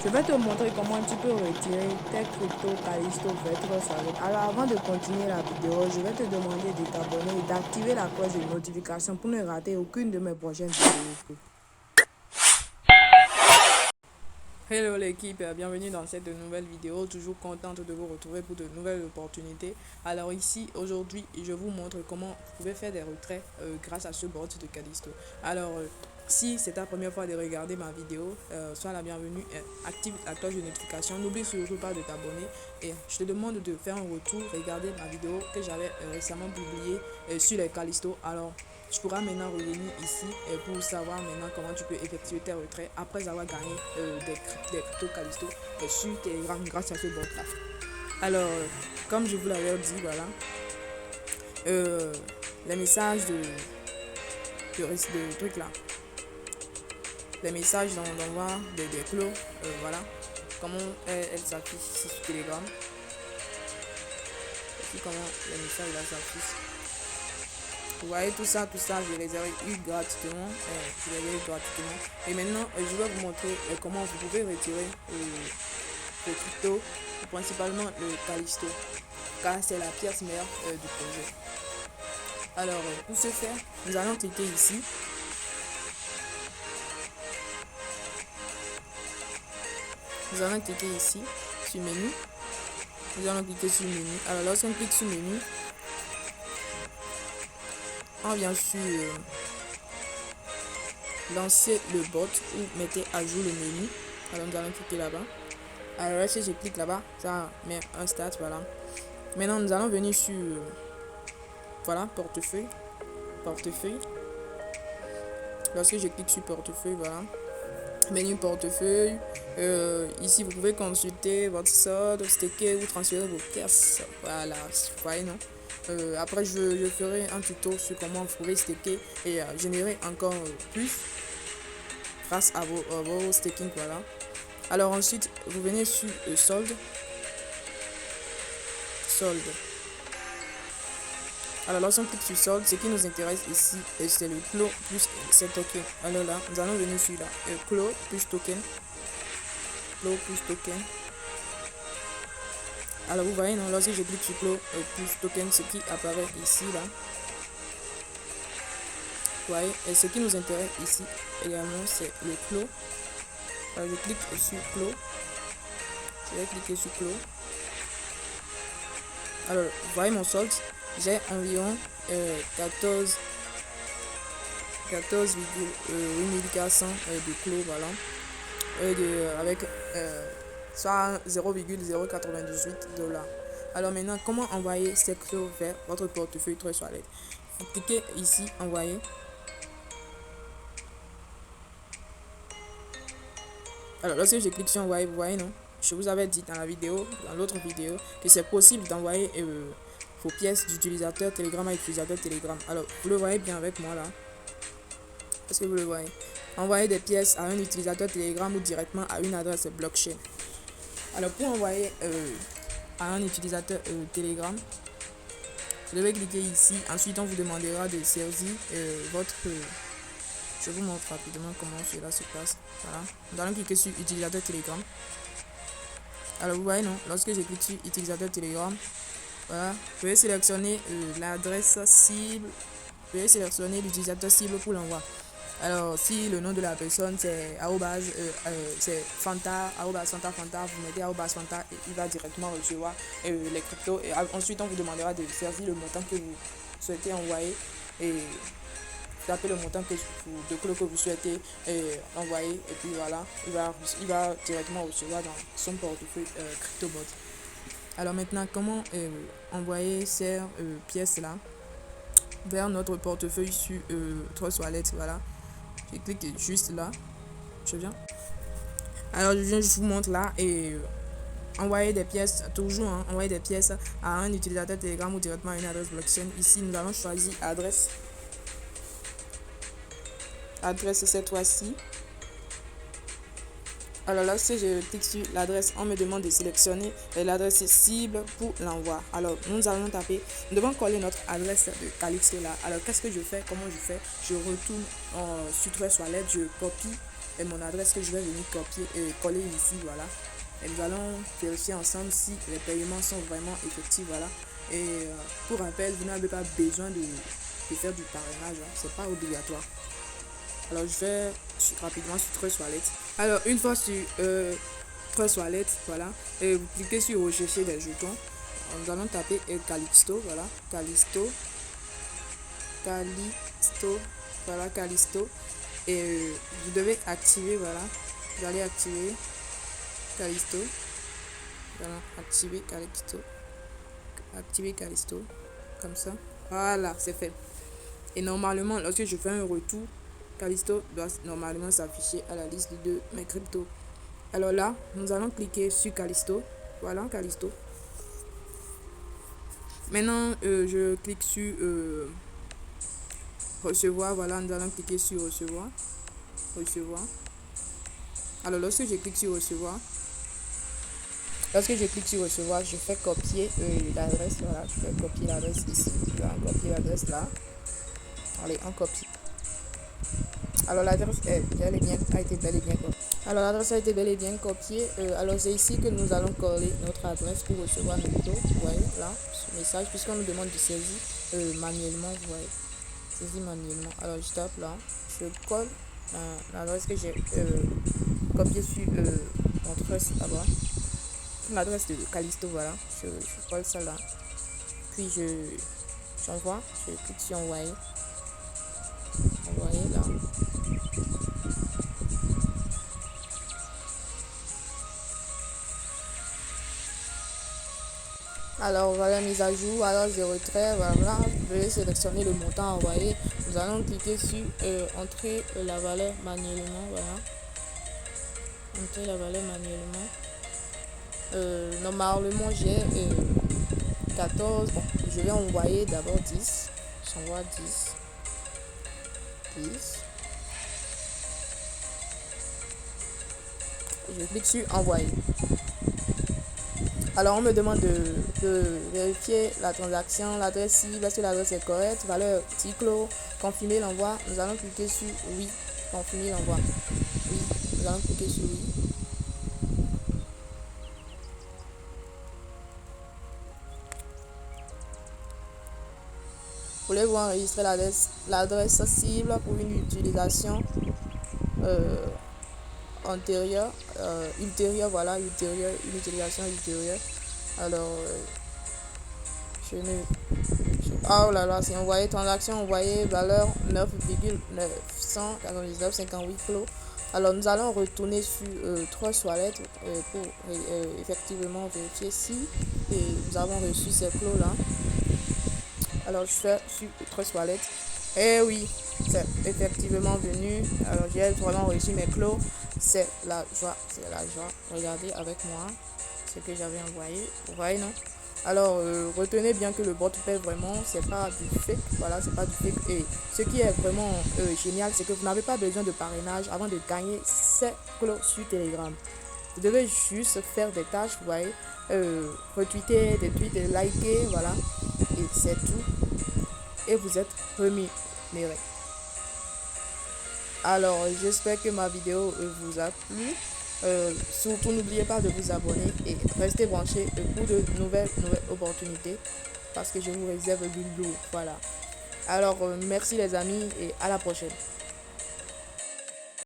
Je vais te montrer comment tu peux retirer tes cryptos Callisto Virtual Wallet. Alors avant de continuer la vidéo, je vais te demander de t'abonner et d'activer la cloche de notification pour ne rater aucune de mes prochaines vidéos. Hello l'équipe, bienvenue dans cette nouvelle vidéo, toujours contente de vous retrouver pour de nouvelles opportunités. Alors ici, aujourd'hui, je vous montre comment vous pouvez faire des retraits grâce à ce bot de Callisto. Alors, si c'est ta première fois de regarder ma vidéo, sois la bienvenue, active la cloche de notification, n'oublie surtout pas de t'abonner et je te demande de faire un retour, regarder ma vidéo que j'avais récemment publiée sur les Callisto. Alors, tu pourras maintenant revenir ici pour savoir maintenant comment tu peux effectuer tes retraits après avoir gagné des crypto Callisto sur Telegram grâce à ce bot là. Alors, comme je vous l'avais dit, voilà, les messages de trucs là, les messages d'envoi des clos, voilà, comment elles s'affichent ici sur Telegram. Ici, comment les messages là s'affichent. Vous voyez tout ça, je les ai eu gratuitement. Et maintenant, je vais vous montrer comment vous pouvez retirer le crypto, principalement le Callisto, car c'est la pièce mère du projet. Alors, pour ce faire, nous allons cliquer ici. Nous allons cliquer ici, sur menu. Nous allons cliquer sur menu. Alors, lorsqu'on clique sur menu, on vient sur lancer le bot ou mettez à jour le menu. Alors nous allons cliquer là-bas. Alors là, si je clique là-bas, ça met un start, voilà. Maintenant nous allons venir sur voilà, portefeuille. Lorsque je clique sur portefeuille, voilà, menu portefeuille, ici vous pouvez consulter votre solde, stacker ou transférer vos pièces, voilà, vous voyez, non. Après je ferai un tuto sur comment vous pouvez stacker et générer encore plus grâce à vos staking, voilà. Alors ensuite vous venez sur solde. Alors lorsqu'on clique sur solde, ce qui nous intéresse ici c'est le clos plus ces tokens. Alors là nous allons venir sur là, clos plus token. Alors vous voyez, non, lorsque je clique sur clos plus token, ce qui apparaît ici là, vous voyez, et ce qui nous intéresse ici également c'est le clos. Alors je clique sur clos, je vais cliquer sur clos. Alors vous voyez mon solde, j'ai environ 14,8400 de clos, voilà, avec soit 0,098 $. Alors maintenant, comment envoyer ces clos vers votre portefeuille Trust Wallet? Vous cliquez ici, envoyer. Alors lorsque je clique sur envoyer, vous voyez, non, je vous avais dit dans l'autre vidéo, que c'est possible d'envoyer vos pièces d'utilisateur Telegram à utilisateur Telegram. Alors vous le voyez bien avec moi là. Est-ce que vous le voyez? Envoyer des pièces à un utilisateur Telegram ou directement à une adresse blockchain. Alors pour envoyer à un utilisateur Telegram, vous devez cliquer ici. Ensuite on vous demandera de saisir votre... je vous montre rapidement comment cela se passe. Voilà. Nous allons cliquer sur utilisateur Telegram. Alors vous voyez, non, lorsque je clique sur utilisateur Telegram, voilà, je vais sélectionner l'adresse cible. Je vais sélectionner l'utilisateur cible pour l'envoi. Alors si le nom de la personne c'est c'est Fanta, Fanta, vous mettez Fanta et il va directement recevoir les cryptos. Et ensuite on vous demandera de saisir le montant que vous souhaitez envoyer et tapez le montant de clos que vous souhaitez envoyer, et puis voilà, il va directement recevoir dans son portefeuille CryptoBot. Alors maintenant, comment envoyer ces pièces là vers notre portefeuille sur Trust Wallet? Voilà, je clique juste là, je viens. Alors je vous montre là et envoyer des pièces, toujours envoyer des pièces à un utilisateur Telegram ou directement à une adresse blockchain. Ici nous allons choisir adresse cette fois-ci. Alors là, si je clique sur l'adresse, on me demande de sélectionner l'adresse cible pour l'envoi. Alors nous allons taper, nous devons coller notre adresse de Callisto là. Alors qu'est-ce que je fais? Comment je fais? Je retourne sur Trust Wallet, je copie mon adresse que je vais venir copier coller ici, voilà. Et nous allons vérifier ensemble si les paiements sont vraiment effectifs, voilà. Et pour rappel, vous n'avez pas besoin de faire du parrainage, hein. C'est pas obligatoire. Alors je vais rapidement sur Trust Wallet. Alors une fois sur Trust Wallet, voilà, et vous cliquez sur rechercher des jetons. Nous allons taper Callisto, voilà, Callisto, voilà, Callisto. Et vous devez activer, voilà, vous allez activer Callisto, voilà, activer Callisto, comme ça, voilà, c'est fait. Et normalement, lorsque je fais un retour, Callisto doit normalement s'afficher à la liste de mes cryptos. Alors là, nous allons cliquer sur Callisto, voilà, Callisto. Maintenant, je clique sur recevoir, voilà, nous allons cliquer sur recevoir. Alors lorsque je clique sur recevoir, je fais copier l'adresse, voilà, je fais copier l'adresse ici, je vais copier l'adresse là. Allez, on copie. Alors l'adresse a été bel et bien copiée. Alors l'adresse a été bel et bien copiée. Alors c'est ici que nous allons coller notre adresse pour recevoir nos cryptos. Vous voyez là, ce message, puisqu'on nous demande de saisir manuellement, vous voyez. Saisir manuellement. Alors je tape là, je colle l'adresse que j'ai copiée sur mon trust là-bas. L'adresse de Callisto, voilà. Je colle ça là. Puis j'envoie, je clique sur envoyer. Envoyer là. Alors voilà, mise à jour, alors je retrait, voilà, je vais sélectionner le montant envoyé. Nous allons cliquer sur entrer la valeur manuellement, voilà. Entrer la valeur manuellement. Normalement j'ai 14, bon, je vais envoyer d'abord 10. J'envoie 10. Je clique sur envoyer. Alors on me demande de vérifier la transaction, l'adresse cible, est-ce que l'adresse est correcte, valeur Ticlo, confirmer l'envoi. Nous allons cliquer sur oui, confirmer l'envoi. Oui, nous allons cliquer sur oui. Voulez-vous enregistrer l'adresse cible pour une utilisation antérieure, ultérieure, voilà, une utilisation ultérieure. Alors, oh là là, c'est envoyé, transaction envoyée, valeur 9,999,58 clos. Alors, nous allons retourner sur Trust Wallet pour effectivement vérifier si nous avons reçu ces clos là. Alors, je fais sur Trust Wallet. Et oui, c'est effectivement venu. Alors, j'ai vraiment reçu mes clos. C'est la joie. Regardez avec moi ce que j'avais envoyé. Vous voyez, non? Alors, retenez bien que le bot paie vraiment, c'est pas du fake. Voilà, c'est pas du fake. Et ce qui est vraiment génial, c'est que vous n'avez pas besoin de parrainage avant de gagner ces clos sur Telegram. Vous devez juste faire des tâches, vous voyez, retweeter des tweets, liker, voilà. Et c'est tout. Et vous êtes rémunéré. Alors, j'espère que ma vidéo vous a plu. Surtout, n'oubliez pas de vous abonner et restez branchés pour de nouvelles opportunités parce que je vous réserve du lourd. Voilà. Alors, merci les amis et à la prochaine.